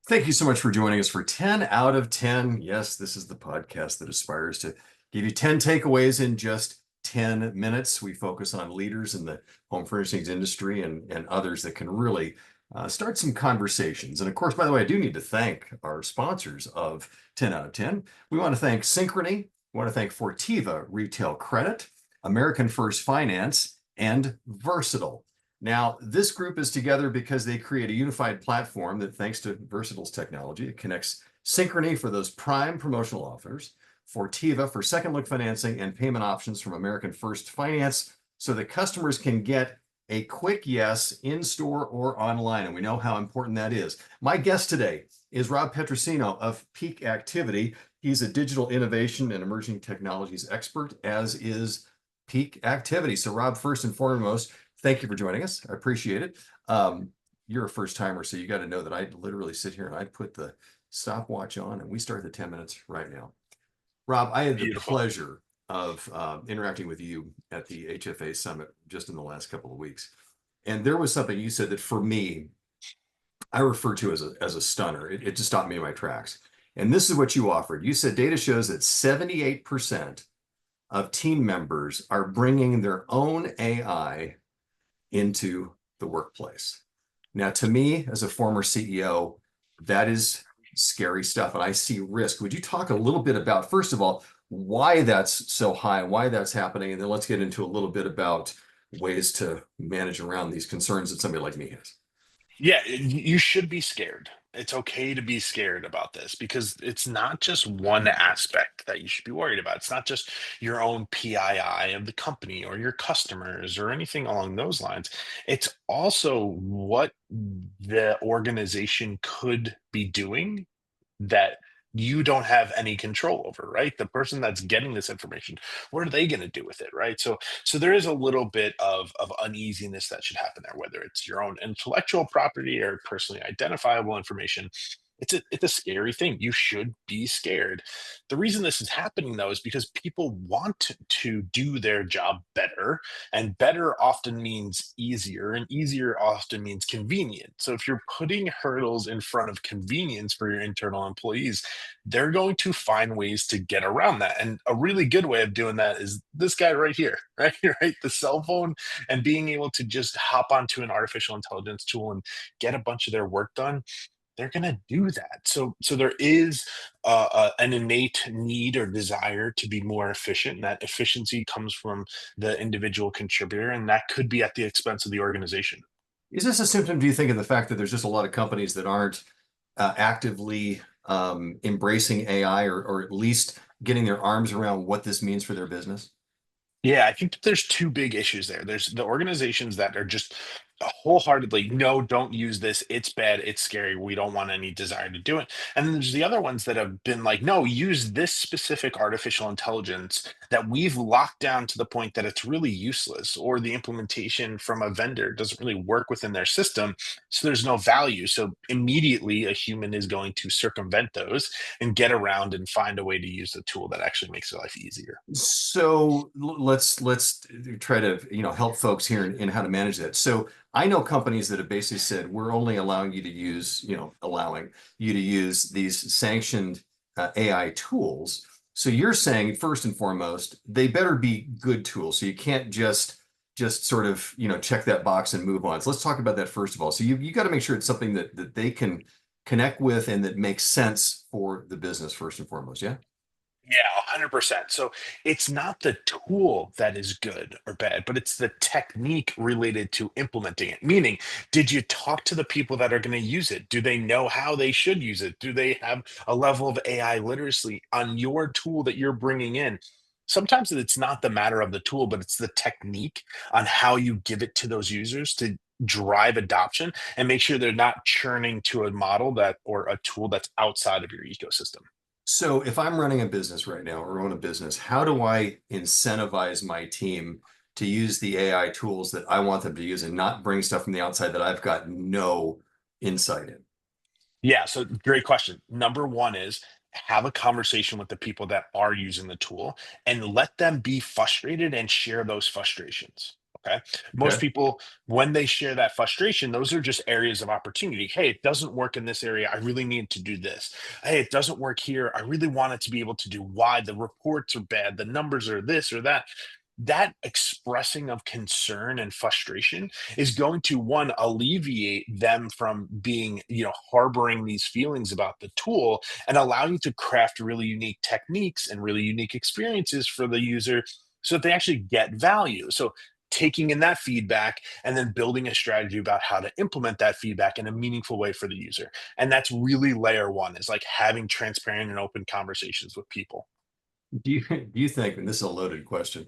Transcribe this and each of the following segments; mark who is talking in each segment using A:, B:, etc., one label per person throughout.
A: Thank you so much for joining us for 10 out of 10. Yes, this is the podcast that aspires to give you 10 takeaways in just 10 minutes. We focus on leaders in the home furnishings industry and others that can really start some conversations. And of course, by the way, I do need to thank our sponsors of 10 out of 10. We want to thank Synchrony. We want to thank Fortiva Retail Credit, American First Finance, and Versatile. Now, this group is together because they create a unified platform that, thanks to Versatile's technology, it connects Synchrony for those prime promotional offers, Fortiva for second look financing and payment options from American First Finance so that customers can get a quick yes in store or online. And we know how important that is. My guest today is Rob Petrosino of Peak Activity. He's a digital innovation and emerging technologies expert, as is Peak Activity. So, Rob, first and foremost, thank you for joining us. I appreciate it. You're a first timer, so you got to know that I literally sit here and I put the stopwatch on and we start the 10 minutes right now. Rob, I had the
B: Beautiful.
A: pleasure of interacting with you at the HFA Summit just in the last couple of weeks. And there was something you said that for me, I refer to as a stunner. It just stopped me in my tracks. And this is what you offered. You said data shows that 78% of team members are bringing their own AI into the workplace. Now, to me, as a former CEO, that is scary stuff, and I see risk. Would you talk a little bit about, first of all, why that's so high, why that's happening, and then let's get into a little bit about ways to manage around these concerns that somebody like me has.
B: Yeah, you should be scared. It's okay to be scared about this because it's not just one aspect that you should be worried about. It's not just your own PII of the company or your customers or anything along those lines. It's also what the organization could be doing that you don't have any control over, right? The person that's getting this information, what are they going to do with it, right? So there is a little bit of uneasiness that should happen there, whether it's your own intellectual property or personally identifiable information. It's a scary thing. You should be scared. The reason this is happening though is because people want to do their job better, and better often means easier, and easier often means convenient. So if you're putting hurdles in front of convenience for your internal employees, they're going to find ways to get around that. And a really good way of doing that is this guy right here, right? Right? The cell phone and being able to just hop onto an artificial intelligence tool and get a bunch of their work done. They're going to do that. So there is an innate need or desire to be more efficient. And that efficiency comes from the individual contributor, and that could be at the expense of the organization.
A: Is this a symptom, do you think, of the fact that there's just a lot of companies that aren't actively embracing AI or at least getting their arms around what this means for their business?
B: Yeah, I think that there's two big issues there. There's the organizations that are just wholeheartedly, no, don't use this. It's bad. It's scary. We don't want any desire to do it. And then there's the other ones that have been like, no, use this specific artificial intelligence that we've locked down to the point that it's really useless, or the implementation from a vendor doesn't really work within their system. So there's no value. So immediately a human is going to circumvent those and get around and find a way to use the tool that actually makes their life easier.
A: So let's try to help folks here in how to manage that. So I know companies that have basically said we're only allowing you to use allowing you to use these sanctioned AI tools. So you're saying first and foremost they better be good tools. So you can't just sort of check that box and move on. So let's talk about that first of all. So you got to make sure it's something that they can connect with and that makes sense for the business first and foremost. Yeah.
B: Yeah, 100%. So it's not the tool that is good or bad, but it's the technique related to implementing it. Meaning, did you talk to the people that are going to use it? Do they know how they should use it? Do they have a level of AI literacy on your tool that you're bringing in? Sometimes it's not the matter of the tool, but it's the technique on how you give it to those users to drive adoption and make sure they're not churning to a model that or a tool that's outside of your ecosystem.
A: So if I'm running a business right now or own a business, how do I incentivize my team to use the AI tools that I want them to use and not bring stuff from the outside that I've got no insight in?
B: Yeah, so great question. Number one is have a conversation with the people that are using the tool and let them be frustrated and share those frustrations. Okay. Most
A: Okay.
B: people, when they share that frustration, those are just areas of opportunity. Hey, it doesn't work in this area. I really need to do this. Hey, it doesn't work here. I really want it to be able to do Y. The reports are bad. The numbers are this or that. That expressing of concern and frustration is going to one alleviate them from being, harboring these feelings about the tool, and allow you to craft really unique techniques and really unique experiences for the user so that they actually get value. So taking in that feedback and then building a strategy about how to implement that feedback in a meaningful way for the user. And that's really layer one, is like having transparent and open conversations with people.
A: Do you think, and this is a loaded question,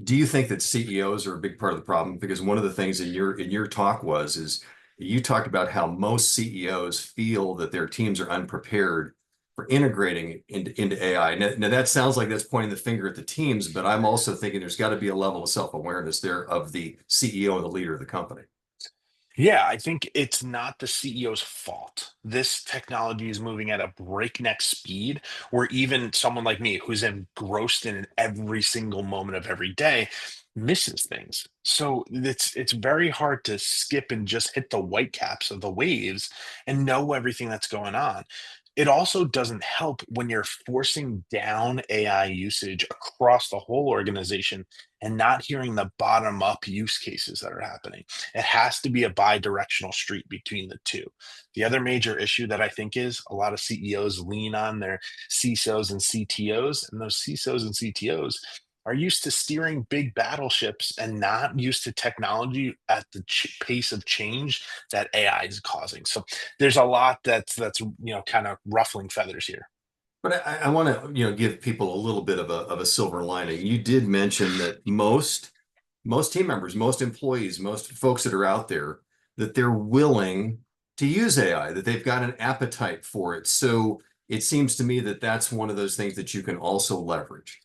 A: do you think that CEOs are a big part of the problem? Because one of the things in your talk is you talked about how most CEOs feel that their teams are unprepared for integrating into AI. Now that sounds like that's pointing the finger at the teams, but I'm also thinking there's got to be a level of self-awareness there of the CEO and the leader of the company.
B: Yeah, I think it's not the CEO's fault. This technology is moving at a breakneck speed where even someone like me, who's engrossed in it every single moment of every day, misses things. So it's very hard to skip and just hit the white caps of the waves and know everything that's going on. It also doesn't help when you're forcing down AI usage across the whole organization and not hearing the bottom up use cases that are happening. It has to be a bi-directional street between the two. The other major issue that I think is a lot of CEOs lean on their CISOs and CTOs, and those CISOs and CTOs are used to steering big battleships and not used to technology at the pace of change that AI is causing. So there's a lot that's kind of ruffling feathers here.
A: But I want to, give people a little bit of a silver lining. You did mention that most team members, most employees, most folks that are out there, that they're willing to use AI, that they've got an appetite for it. So it seems to me that that's one of those things that you can also leverage.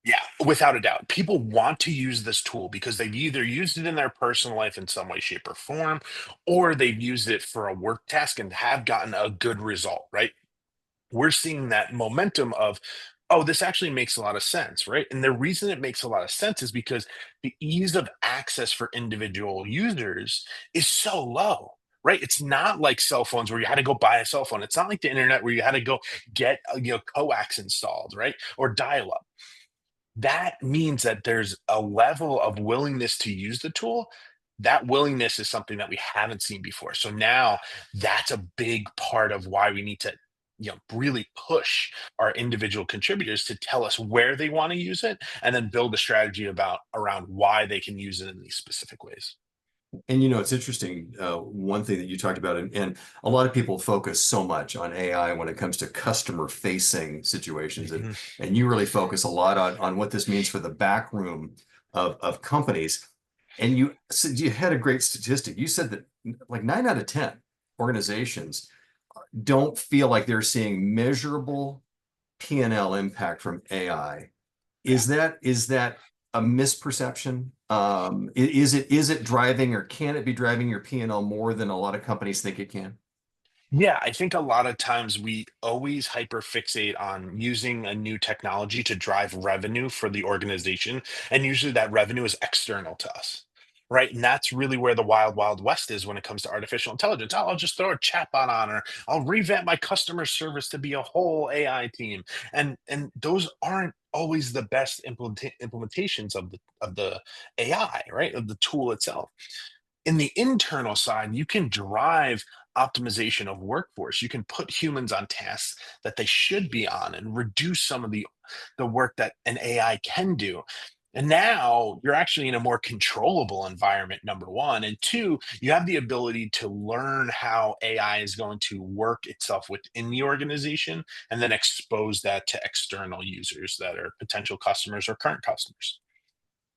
B: Yeah, without a doubt. People want to use this tool because they've either used it in their personal life in some way, shape, or form, or they've used it for a work task and have gotten a good result, right? We're seeing that momentum of, oh, this actually makes a lot of sense, right? And the reason it makes a lot of sense is because the ease of access for individual users is so low. Right, it's not like cell phones where you had to go buy a cell phone. It's not like the internet where you had to go get coax installed, right, or dial up. That means that there's a level of willingness to use the tool. That willingness is something that we haven't seen before. So now that's a big part of why we need to, really push our individual contributors to tell us where they want to use it and then build a strategy about around why they can use it in these specific ways.
A: And it's interesting. One thing that you talked about, and a lot of people focus so much on AI when it comes to customer facing situations, and
B: Mhm.
A: and you really focus a lot on what this means for the back room of companies. And you had a great statistic. You said that like 9 out of 10 organizations don't feel like they're seeing measurable P&L impact from AI. Is that a misperception? Is it driving or can it be driving your P&L more than a lot of companies think it can?
B: Yeah, I think a lot of times we always hyper fixate on using a new technology to drive revenue for the organization. And usually that revenue is external to us. Right. And that's really where the wild, wild west is when it comes to artificial intelligence. Oh, I'll just throw a chatbot on, or I'll revamp my customer service to be a whole AI team. And those aren't always the best implementations of the AI, right? Of the tool itself. In the internal side, you can drive optimization of workforce. You can put humans on tasks that they should be on and reduce some of the work that an AI can do. And now you're actually in a more controllable environment, number one. And two, you have the ability to learn how AI is going to work itself within the organization and then expose that to external users that are potential customers or current customers.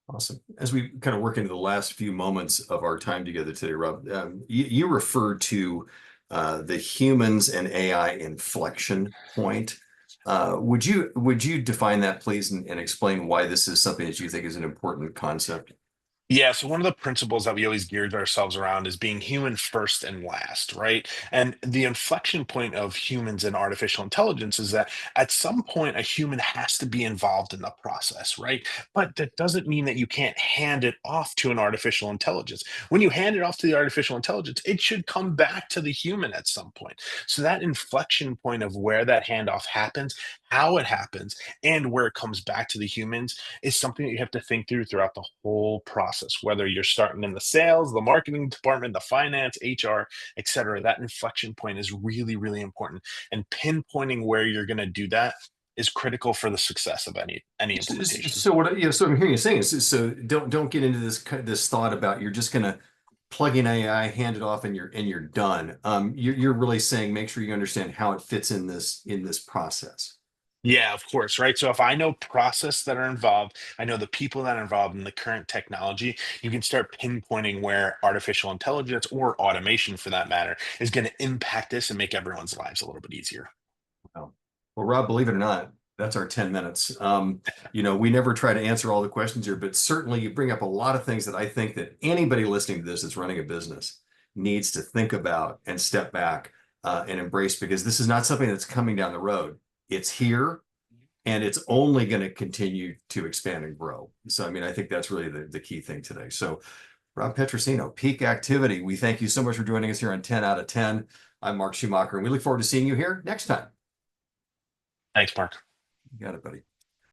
A: Awesome. As we kind of work into the last few moments of our time together today, Rob, you referred to the humans and AI inflection point. Would you define that, please, and explain why this is something that you think is an important concept?
B: Yeah, so one of the principles that we always geared ourselves around is being human first and last, right? And the inflection point of humans and artificial intelligence is that at some point a human has to be involved in the process, right? But that doesn't mean that you can't hand it off to an artificial intelligence. When you hand it off to the artificial intelligence, it should come back to the human at some point. So that inflection point of where that handoff happens, how it happens, and where it comes back to the humans is something that you have to think through throughout the whole process, whether you're starting in the sales, the marketing department, the finance, HR, et cetera. That inflection point is really, really important. And pinpointing where you're going to do that is critical for the success of any implementation.
A: So what, so I'm hearing you saying is, so don't get into this thought about you're just gonna plug in AI, hand it off, and you're done. You're really saying make sure you understand how it fits in this process.
B: Yeah, of course, right? So if I know process that are involved, I know the people that are involved in the current technology, you can start pinpointing where artificial intelligence or automation for that matter is going to impact this and make everyone's lives a little bit easier.
A: Well, Rob, believe it or not, that's our 10 minutes. We never try to answer all the questions here, but certainly you bring up a lot of things that I think that anybody listening to this that's running a business needs to think about and step back and embrace, because this is not something that's coming down the road. It's here and it's only going to continue to expand and grow. So, I mean, I think that's really the key thing today. So, Rob Petrosino, Peak Activity, we thank you so much for joining us here on 10 out of 10. I'm Mark Schumacher, and we look forward to seeing you here next time.
B: Thanks, Mark.
A: You got it, buddy.